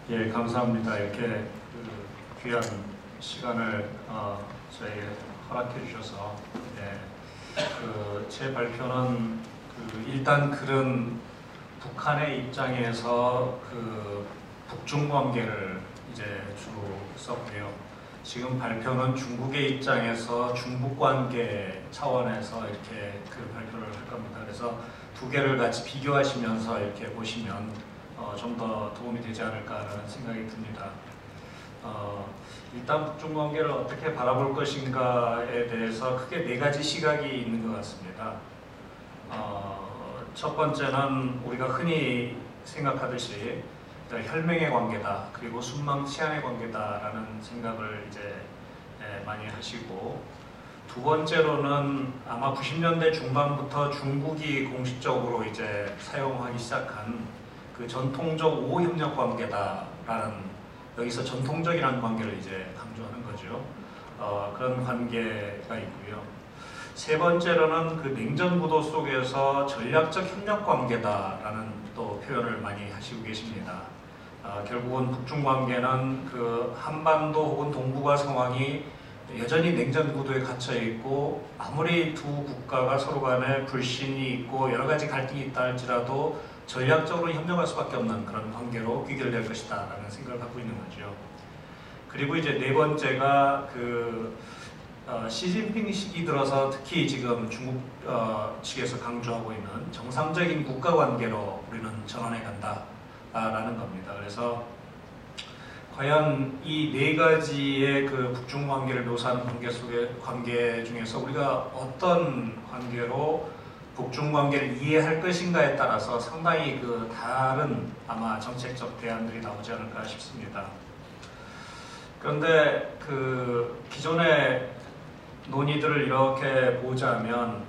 예, 감사합니다. 이렇게 귀한 시간을 저에게 허락해 주셔서 제 발표는 일단 글은 북한의 입장에서 북중 관계를 이제 주로 썼고요. 지금 발표는 중국의 입장에서 중북 관계 차원에서 이렇게 발표를 할 겁니다. 그래서 두 개를 같이 비교하시면서 이렇게 보시면 좀 더 도움이 되지 않을까라는 생각이 듭니다. 일단 북중 관계를 어떻게 바라볼 것인가에 대해서 크게 네 가지 시각이 있는 것 같습니다. 첫 번째는 우리가 흔히 생각하듯이 혈맹의 관계다, 그리고 순망치안의 관계다라는 생각을 이제 많이 하시고, 두 번째로는 아마 90년대 중반부터 중국이 공식적으로 이제 사용하기 시작한 전통적 우호협력 관계다라는, 여기서 전통적이라는 관계를 이제 강조하는 거죠. 그런 관계가 있고요. 세 번째로는 냉전 구도 속에서 전략적 협력 관계다라는 또 표현을 많이 하시고 계십니다. 결국은 북중 관계는 한반도 혹은 동북아 상황이 여전히 냉전 구도에 갇혀 있고, 아무리 두 국가가 서로 간에 불신이 있고 여러 가지 갈등이 있다 할지라도 전략적으로 협력할 수밖에 없는 그런 관계로 귀결될 것이다 라는 생각을 갖고 있는 거죠. 그리고 이제 네 번째가 시진핑 시기 들어서 특히 지금 중국 측에서 강조하고 있는 정상적인 국가 관계로 우리는 전환해 간다라는 겁니다. 그래서 과연 이 네 가지의 북중 관계를 묘사하는 관계 중에서 우리가 어떤 관계로 북중 관계를 이해할 것인가에 따라서 상당히 다른 아마 정책적 대안들이 나오지 않을까 싶습니다. 그런데 기존의 논의들을 이렇게 보자면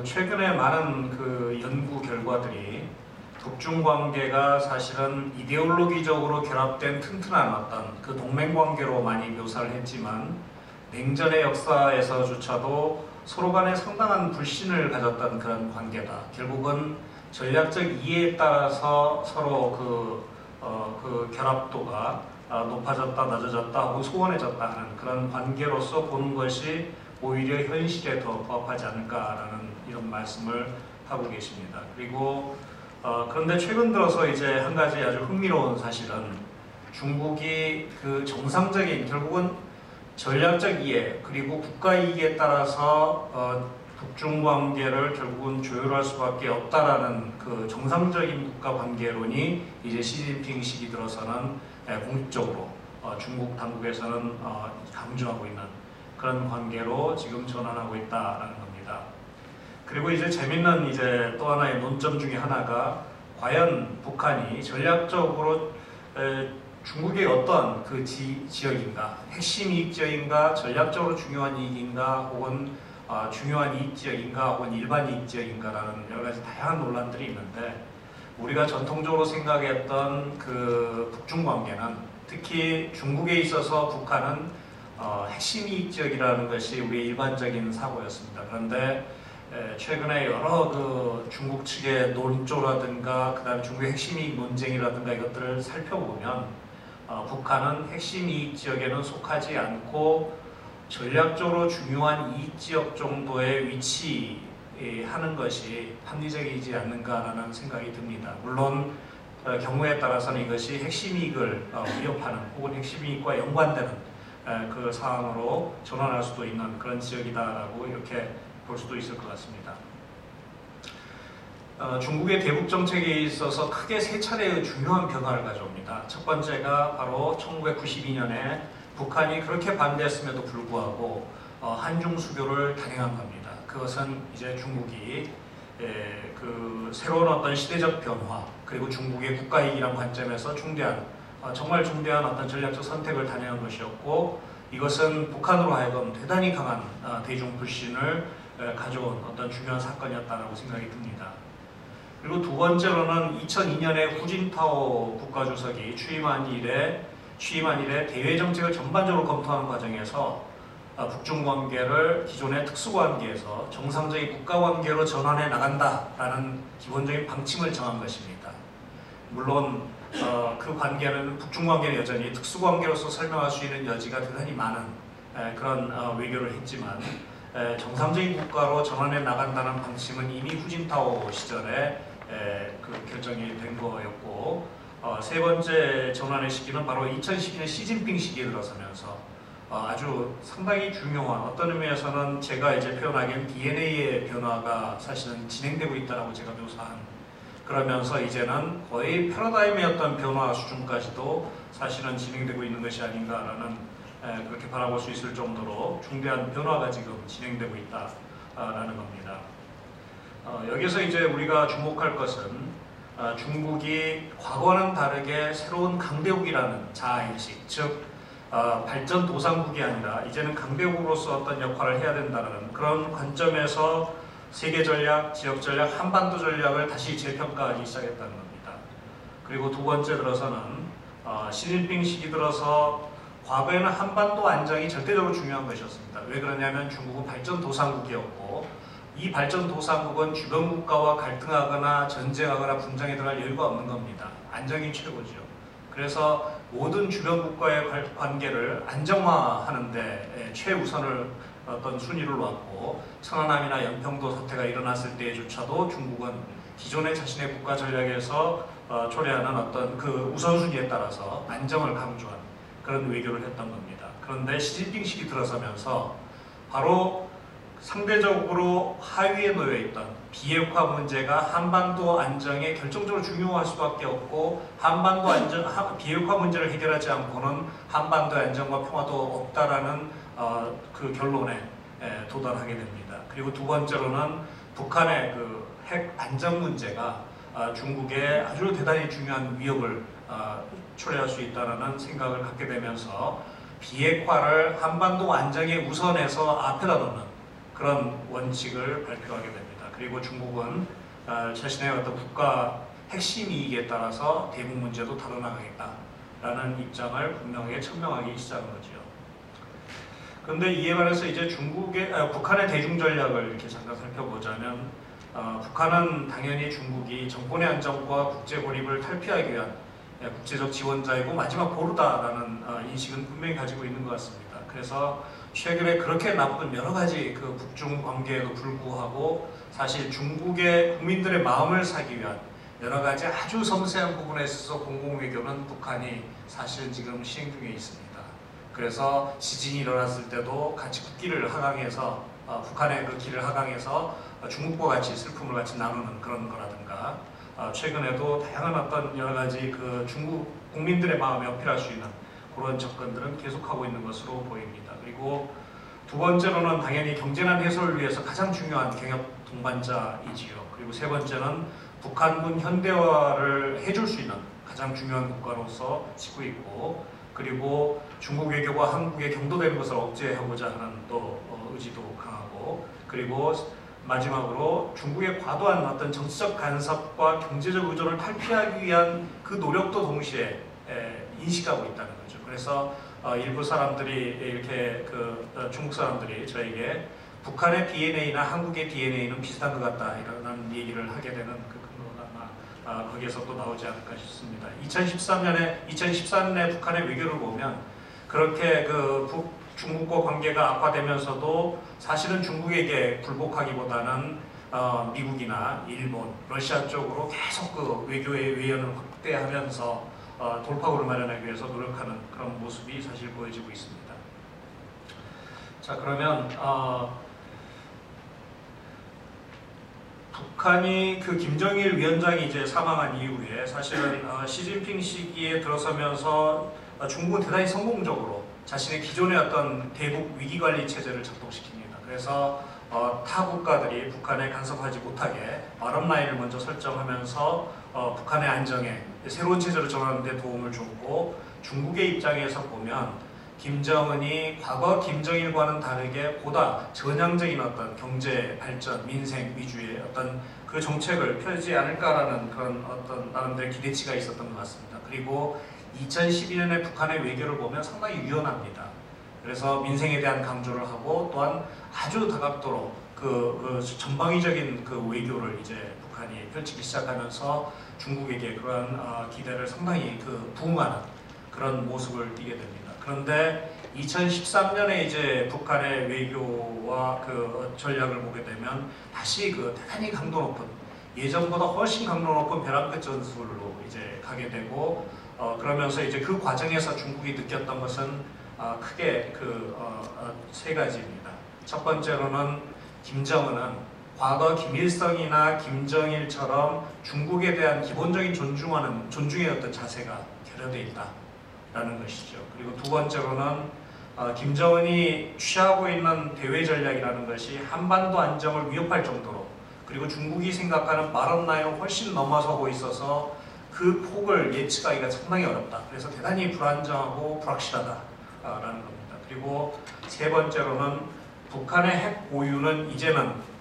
최근에 많은 연구 결과들이 북중 관계가 사실은 이데올로기적으로 결합된 튼튼한 어떤 동맹 관계로 많이 묘사를 했지만, 냉전의 역사에서조차도 서로 간에 상당한 불신을 가졌던 그런 관계다. 결국은 전략적 이해에 따라서 서로 결합도가 높아졌다, 낮아졌다, 혹은 소원해졌다 하는 그런 관계로서 보는 것이 오히려 현실에 더 부합하지 않을까라는 이런 말씀을 하고 계십니다. 그리고 그런데 최근 들어서 이제 한 가지 아주 흥미로운 사실은, 중국이 정상적인, 결국은 전략적 이해 그리고 국가 이익에 따라서 북중 관계를 결국은 조율할 수밖에 없다라는 정상적인 국가 관계론이 이제 시진핑 시기 들어서는 공식적으로 중국 당국에서는 강조하고 있는 그런 관계로 지금 전환하고 있다라는 겁니다. 그리고 이제 재밌는 이제 또 하나의 논점 중에 하나가, 과연 북한이 전략적으로 중국의 어떤 지역인가, 핵심 이익 지역인가, 전략적으로 중요한 이익인가, 혹은 중요한 이익 지역인가, 혹은 일반 이익 지역인가라는 여러 가지 다양한 논란들이 있는데, 우리가 전통적으로 생각했던 북중 관계는, 특히 중국에 있어서 북한은 핵심 이익 지역이라는 것이 우리의 일반적인 사고였습니다. 그런데 최근에 여러 중국 측의 논조라든가 그다음에 중국의 핵심 이익 논쟁이라든가 이것들을 살펴보면, 북한은 핵심 이익 지역에는 속하지 않고 전략적으로 중요한 이익 지역 정도의 위치하는 것이 합리적이지 않는가라는 생각이 듭니다. 물론 경우에 따라서는 이것이 핵심 이익을 위협하는 혹은 핵심 이익과 연관되는 그 상황으로 전환할 수도 있는 그런 지역이다라고 이렇게 볼 수도 있을 것 같습니다. 중국의 대북 정책에 있어서 크게 세 차례의 중요한 변화를 가져옵니다. 첫 번째가 바로 1992년에 북한이 그렇게 반대했음에도 불구하고 한중 수교를 단행한 겁니다. 그것은 이제 중국이 새로운 어떤 시대적 변화, 그리고 중국의 국가이익이라는 관점에서 정말 중대한 어떤 전략적 선택을 단행한 것이었고, 이것은 북한으로 하여금 대단히 강한 대중 불신을 가져온 어떤 중요한 사건이었다고 생각이 듭니다. 그리고 두 번째로는 2002년에 후진타오 국가주석이 취임한 이래 대외 정책을 전반적으로 검토하는 과정에서 북중 관계를 기존의 특수관계에서 정상적인 국가관계로 전환해 나간다라는 기본적인 방침을 정한 것입니다. 물론 그 관계는 북중 관계는 여전히 특수 관계로서 설명할 수 있는 여지가 대단히 많은 그런 외교를 했지만 정상적인 국가로 전환해 나간다는 방침은 이미 후진타오 시절에 그 결정이 된 거였고 세 번째 전환의 시기는 바로 2012년 시진핑 시기에 들어서면서 아주 상당히 중요한 어떤 의미에서는 제가 이제 표현하기엔 DNA의 변화가 사실은 진행되고 있다라고 제가 묘사한 그러면서 이제는 거의 패러다임의 어떤 변화 수준까지도 사실은 진행되고 있는 것이 아닌가라는 그렇게 바라볼 수 있을 정도로 중대한 변화가 지금 진행되고 있다라는 겁니다. 여기서 이제 우리가 주목할 것은 중국이 과거와는 다르게 새로운 강대국이라는 자아인식, 즉 발전 도상국이 아니라 이제는 강대국으로서 어떤 역할을 해야 된다는 그런 관점에서 세계 전략, 지역 전략, 한반도 전략을 다시 재평가하기 시작했다는 겁니다. 그리고 두 번째 들어서는 시진핑 시기 들어서 과거에는 한반도 안정이 절대적으로 중요한 것이었습니다. 왜 그러냐면 중국은 발전 도상국이었고 이 발전 도상국은 주변 국가와 갈등하거나 전쟁하거나 분쟁에 들어갈 여유가 없는 겁니다. 안정이 최고죠. 그래서 모든 주변 국가의 관계를 안정화하는 데 최우선을 어떤 순위를 놓았고 천안함이나 연평도 사태가 일어났을 때조차도 중국은 기존의 자신의 국가 전략에서 초래하는 어떤 그 우선순위에 따라서 안정을 강조한 그런 외교를 했던 겁니다. 그런데 시진핑 시기 들어서면서 바로 상대적으로 하위에 놓여있던 비핵화 문제가 한반도 안정에 결정적으로 중요할 수밖에 없고 한반도 비핵화 문제를 해결하지 않고는 한반도 안정과 평화도 없다라는 그 결론에 도달하게 됩니다. 그리고 두 번째로는 북한의 그 핵 안전 문제가 중국에 아주 대단히 중요한 위협을 초래할 수 있다는 생각을 갖게 되면서 비핵화를 한반도 안정에 우선해서 앞에다 놓는 그런 원칙을 발표하게 됩니다. 그리고 중국은 자신의 어떤 국가 핵심 이익에 따라서 대북 문제도 다뤄나가겠다라는 입장을 분명하게 천명하기 시작한 거죠. 그런데 이에 반해서 이제 북한의 대중 전략을 이렇게 잠깐 살펴보자면 북한은 당연히 중국이 정권의 안정과 국제 고립을 탈피하기 위한 국제적 지원자이고 마지막 보루다라는 인식은 분명히 가지고 있는 것 같습니다. 그래서 최근에 그렇게 나쁜 여러 가지 그 북중 관계에도 불구하고 사실 중국의 국민들의 마음을 사기 위한 여러 가지 아주 섬세한 부분에 있어서 공공외교는 북한이 사실 지금 시행 중에 있습니다. 그래서 지진이 일어났을 때도 같이 국기를 하강해서 북한의 그 길을 하강해서 중국과 같이 슬픔을 같이 나누는 그런 거라든가 최근에도 다양한 어떤 여러 가지 그 중국 국민들의 마음에 어필할 수 있는 그런 접근들은 계속하고 있는 것으로 보입니다. 그리고 두 번째로는 당연히 경제난 해소를 위해서 가장 중요한 경협 동반자이지요. 그리고 세 번째는 북한군 현대화를 해줄 수 있는 가장 중요한 국가로서 짓고 있고 그리고 중국 외교가 한국의 경도되는 것을 억제하고자 하는 또 의지도 강하고 그리고 마지막으로 중국의 과도한 어떤 정치적 간섭과 경제적 의존을 탈피하기 위한 그 노력도 동시에 인식하고 있다는 거죠. 그래서 일부 사람들이 이렇게 중국 사람들이 저에게 북한의 DNA나 한국의 DNA는 비슷한 것 같다 이런 얘기를 하게 되는 그 근거가 아마 거기에서 또 나오지 않을까 싶습니다. 2014년에 북한의 외교를 보면 그렇게 중국과 관계가 악화되면서도 사실은 중국에게 굴복하기보다는 미국이나 일본, 러시아 쪽으로 계속 그 외교의 외연을 확대하면서 돌파구를 마련하기 위해서 노력하는 그런 모습이 사실 보여지고 있습니다. 자, 그러면 북한이 그 김정일 위원장이 이제 사망한 이후에 사실은 시진핑 시기에 들어서면서 중국은 대단히 성공적으로 자신의 기존의 어떤 대북 위기관리 체제를 작동시킵니다. 그래서 타 국가들이 북한에 간섭하지 못하게 바람라인을 먼저 설정하면서 북한의 안정에 새로운 체제로 전환하는 데 도움을 줬고 중국의 입장에서 보면 김정은이 과거 김정일과는 다르게 보다 전향적인 어떤 경제 발전, 민생 위주의 어떤 그 정책을 펴지 않을까라는 그런 어떤 나름대로 기대치가 있었던 것 같습니다. 그리고 2012년에 북한의 외교를 보면 상당히 유연합니다. 그래서 민생에 대한 강조를 하고 또한 아주 다각도로 그 전방위적인 그 외교를 이제 북한이 펼치기 시작하면서 중국에게 그러한 기대를 상당히 부응하는 그런 모습을 띠게 됩니다. 그런데 2013년에 이제 북한의 외교와 전략을 보게 되면 다시 대단히 강도 높은, 예전보다 훨씬 강도 높은 벼랑 끝 전술로 이제 가게 되고, 그러면서 이제 그 과정에서 중국이 느꼈던 것은 크게 세 가지입니다. 첫 번째로는 김정은은 과거 김일성이나 김정일처럼 중국에 대한 기본적인 존중의 어떤 자세가 결여되어 있다라는 것이죠. 그리고 두 번째로는 김정은이 취하고 있는 대외 전략이라는 것이 한반도 안정을 위협할 정도로, 그리고 중국이 생각하는 바람 라인을 훨씬 넘어서고 있어서 그 폭을 예측하기가 상당히 어렵다. 그래서 대단히 불안정하고 불확실하다라는 겁니다. 그리고 세 번째로는 북한의 핵 보유는 이제는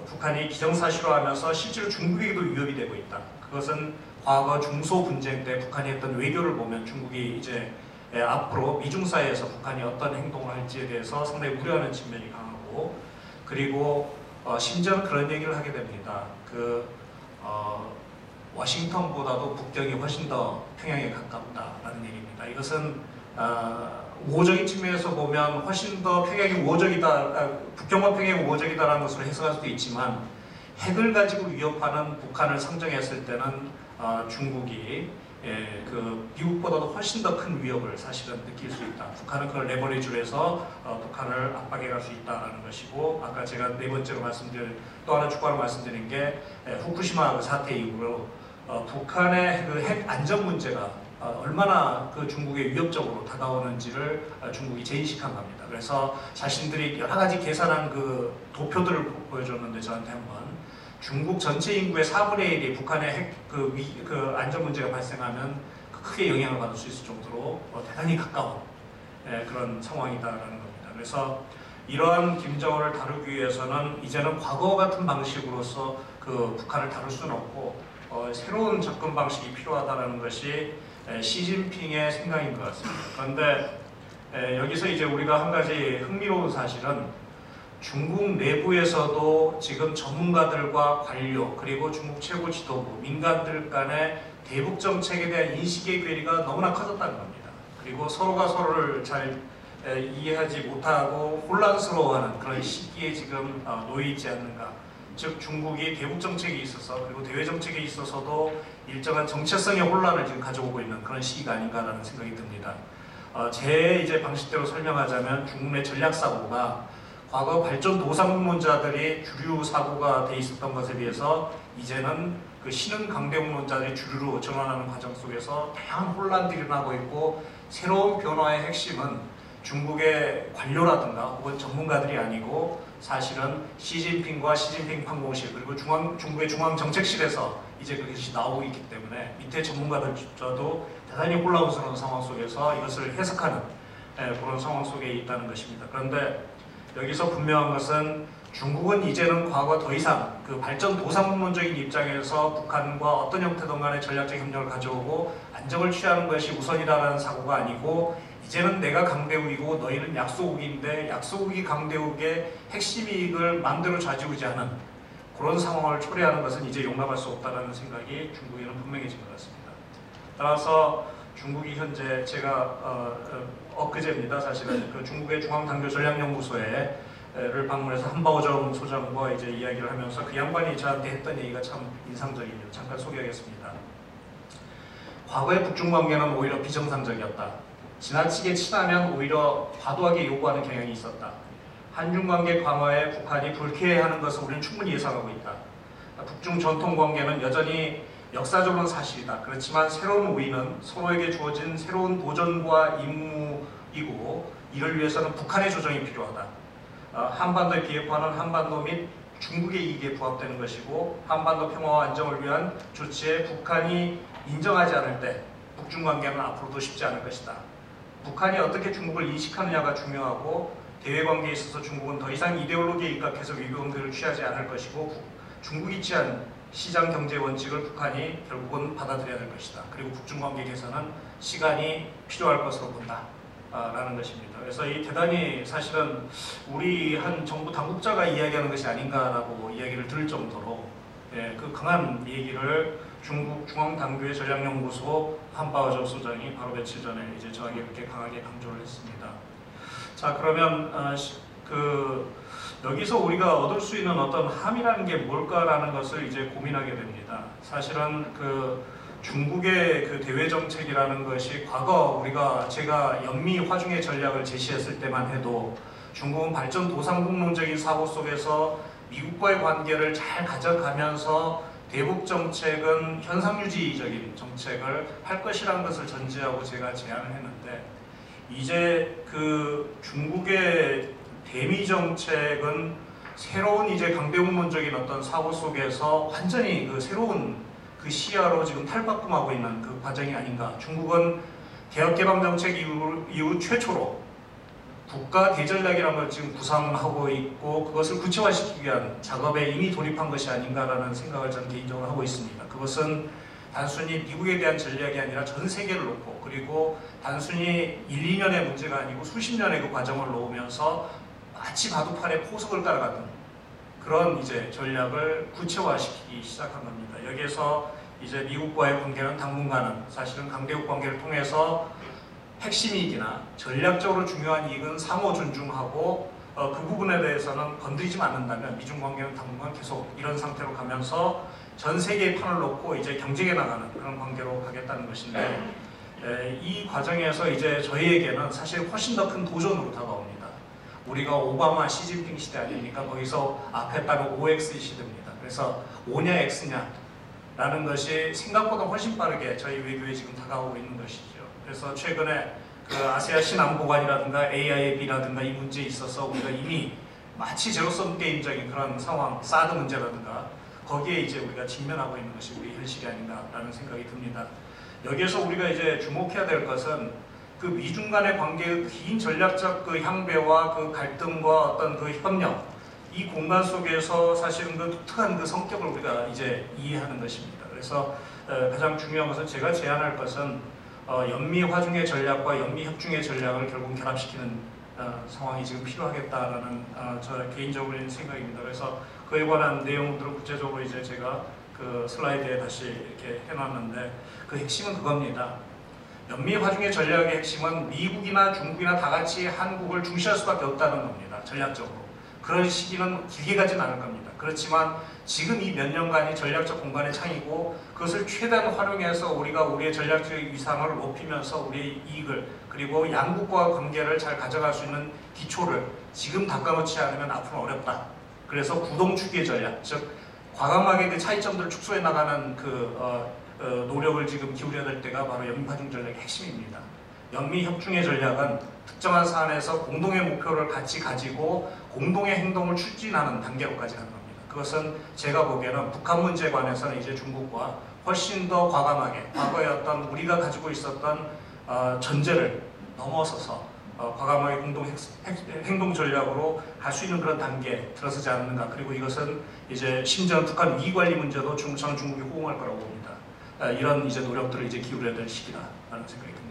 북한이 기정사실화하면서 실제로 중국에게도 위협이 되고 있다. 그것은 과거 중소 분쟁 때 북한이 했던 외교를 보면 중국이 이제 앞으로 미중 사이에서 북한이 어떤 행동을 할지에 대해서 상당히 우려하는 측면이 강하고, 그리고 심지어는 그런 얘기를 하게 됩니다. 워싱턴보다도 북경이 훨씬 더 평양에 가깝다라는 얘기입니다. 이것은 우호적인 측면에서 보면 훨씬 더 평양이 우호적이다, 북경과 평양이 우호적이다라는 것으로 해석할 수도 있지만, 핵을 가지고 위협하는 북한을 상정했을 때는 중국이 미국보다도 훨씬 더 큰 위협을 사실은 느낄 수 있다. 북한은 그걸 레버리지로 해서 북한을 압박해 갈 수 있다는 것이고, 아까 제가 네 번째로 또 하나 추가로 말씀드린 게 후쿠시마 사태 이후로 북한의 핵 안전 문제가 얼마나 중국에 위협적으로 다가오는지를 중국이 재인식한 겁니다. 그래서 자신들이 여러 가지 계산한 도표들을 보여줬는데, 저한테 한번 중국 전체 인구의 4분의 1이 북한의 핵 안전 문제가 발생하면 크게 영향을 받을 수 있을 정도로 대단히 가까운 그런 상황이다라는 겁니다. 그래서 이러한 김정은을 다루기 위해서는 이제는 과거 같은 방식으로서 북한을 다룰 수는 없고 새로운 접근 방식이 필요하다는 것이 시진핑의 생각인 것 같습니다. 그런데 여기서 이제 우리가 한 가지 흥미로운 사실은 중국 내부에서도 지금 전문가들과 관료, 그리고 중국 최고 지도부, 민간들 간의 대북 정책에 대한 인식의 괴리가 너무나 커졌다는 겁니다. 그리고 서로가 서로를 잘 이해하지 못하고 혼란스러워하는 그런 시기에 지금 놓여 있지 않는가. 즉 중국이 대북 정책에 있어서, 그리고 대외 정책에 있어서도 일정한 정체성의 혼란을 지금 가져오고 있는 그런 시기가 아닌가라는 생각이 듭니다. 제 이제 방식대로 설명하자면 중국 내 전략 사고가 과거 발전 도상론자들이 주류 사고가 돼 있었던 것에 비해서 이제는 신흥 강대국론자들이 주류로 전환하는 과정 속에서 다양한 혼란들이 일어나고 있고, 새로운 변화의 핵심은 중국의 관료라든가 혹은 전문가들이 아니고 사실은 시진핑과 시진핑 판공실, 그리고 중국의 중앙정책실에서 이제 그것이 나오고 있기 때문에 밑에 전문가들조차도 대단히 혼란스러운 상황 속에서 이것을 해석하는 그런 상황 속에 있다는 것입니다. 그런데 여기서 분명한 것은 중국은 이제는 과거 더 이상 발전 도상론적인 입장에서 북한과 어떤 형태든 간에 전략적 협력을 가져오고 안정을 취하는 것이 우선이라는 사고가 아니고, 이제는 내가 강대국이고 너희는 약소국인데 약소국이 강대국의 핵심 이익을 마음대로 좌지우지하는 그런 상황을 초래하는 것은 이제 용납할 수 없다는 생각이 중국에는 분명해진 것 같습니다. 따라서 중국이 현재 제가 엊그제입니다. 사실은 중국의 중앙당교 전략연구소를 방문해서 한바오정 소장과 이제 이야기를 하면서 그 양반이 저한테 했던 얘기가 참 인상적이에요. 잠깐 소개하겠습니다. 과거의 북중 관계는 오히려 비정상적이었다. 지나치게 친하면 오히려 과도하게 요구하는 경향이 있었다. 한중 관계 강화에 북한이 불쾌해하는 것을 우리는 충분히 예상하고 있다. 북중 전통 관계는 여전히 역사적으로는 사실이다. 그렇지만 새로운 우위는 서로에게 주어진 새로운 도전과 임무이고, 이를 위해서는 북한의 조정이 필요하다. 한반도의 비핵화는 한반도 및 중국의 이익에 부합되는 것이고, 한반도 평화와 안정을 위한 조치에 북한이 인정하지 않을 때 북중 관계는 앞으로도 쉽지 않을 것이다. 북한이 어떻게 중국을 인식하느냐가 중요하고, 대외 관계에 있어서 중국은 더 이상 이데올로기에 입각해서 위기관계를 취하지 않을 것이고, 중국이 취한 시장 경제 원칙을 북한이 결국은 받아들여야 될 것이다. 그리고 북중 관계 개선은 시간이 필요할 것으로 본다. 라는 것입니다. 그래서 이 대단히 사실은 우리 한 정부 당국자가 이야기하는 것이 아닌가라고 이야기를 들을 정도로 예, 그 강한 얘기를 중국 중앙당국의 전략연구소 한바오저 소장이 바로 며칠 전에 이제 저에게 그렇게 강하게 강조를 했습니다. 자, 그러면 여기서 우리가 얻을 수 있는 어떤 함이라는 게 뭘까라는 것을 이제 고민하게 됩니다. 사실은 중국의 대외 정책이라는 것이 과거 제가 연미 화중의 전략을 제시했을 때만 해도 중국은 발전 도상국론적인 사고 속에서 미국과의 관계를 잘 가져가면서 대북 정책은 현상유지적인 정책을 할 것이라는 것을 전제하고 제가 제안을 했는데, 이제 중국의 대미 정책은 새로운 이제 강대국론적인 어떤 사고 속에서 완전히 새로운 시야로 지금 탈바꿈하고 있는 과정이 아닌가. 중국은 개혁개방 정책 이후 최초로 국가 대전략이라는 걸 지금 구상하고 있고, 그것을 구체화시키기 위한 작업에 이미 돌입한 것이 아닌가라는 생각을 저는 개인적으로 하고 있습니다. 그것은 단순히 미국에 대한 전략이 아니라 전 세계를 놓고, 그리고 단순히 1, 2년의 문제가 아니고 수십 년의 그 과정을 놓으면서 마치 바둑판에 포석을 깔아가던 그런 이제 전략을 구체화시키기 시작한 겁니다. 여기에서 이제 미국과의 관계는 당분간은 사실은 강대국 관계를 통해서 핵심 이익이나 전략적으로 중요한 이익은 상호 존중하고 그 부분에 대해서는 건드리지 않는다면 미중 관계는 당분간 계속 이런 상태로 가면서 전 세계의 판을 놓고 이제 경쟁해 나가는 그런 관계로 가겠다는 것인데, 이 과정에서 이제 저희에게는 사실 훨씬 더 큰 도전으로 다가옵니다. 우리가 오바마, 시진핑 시대 아닙니까? 거기서 앞에 따른 OX 시대입니다. 그래서 O냐 X냐 라는 것이 생각보다 훨씬 빠르게 저희 외교에 지금 다가오고 있는 것이죠. 그래서 최근에 아세아 신안보관이라든가 AIB라든가 이 문제에 있어서 우리가 이미 마치 제로섬 게임적인 그런 상황, 사드 문제라든가 거기에 이제 우리가 직면하고 있는 것이 우리 현실이 아닌가라는 생각이 듭니다. 여기에서 우리가 이제 주목해야 될 것은 미중 간의 관계의 긴 전략적 향배와 갈등과 어떤 협력, 이 공간 속에서 사실은 독특한 성격을 우리가 이제 이해하는 것입니다. 그래서 가장 중요한 것은, 제가 제안할 것은 연미 화중의 전략과 연미 협중의 전략을 결국 결합시키는 상황이 지금 필요하겠다라는 저 개인적인 생각입니다. 그래서 그에 관한 내용들을 구체적으로 이제 제가 슬라이드에 다시 이렇게 해놨는데, 핵심은 그겁니다. 연미 화중의 전략의 핵심은 미국이나 중국이나 다 같이 한국을 중시할 수밖에 없다는 겁니다. 전략적으로. 그런 시기는 길게 가진 않을 겁니다. 그렇지만 지금 이 몇 년간이 전략적 공간의 창이고, 그것을 최대한 활용해서 우리가 우리의 전략적 위상을 높이면서 우리의 이익을, 그리고 양국과 관계를 잘 가져갈 수 있는 기초를 지금 닦아놓지 않으면 앞으로 어렵다. 그래서 구동축의 전략, 즉 과감하게 차이점들을 축소해 나가는 노력을 지금 기울여야 될 때가 바로 연미화중 전략의 핵심입니다. 연미협중의 전략은 특정한 사안에서 공동의 목표를 같이 가지고 공동의 행동을 추진하는 단계로까지 가는 겁니다. 그것은 제가 보기에는 북한 문제에 관해서는 이제 중국과 훨씬 더 과감하게 과거의 어떤 우리가 가지고 있었던 전제를 넘어서서 과감하게 공동 행동 전략으로 갈 수 있는 그런 단계에 들어서지 않는가. 그리고 이것은 이제 심지어 북한 위기 관리 문제도 저는 중국이 호응할 거라고 봅니다. 이런 이제 노력들을 이제 기울여야 될 시기다라는 생각이 듭니다.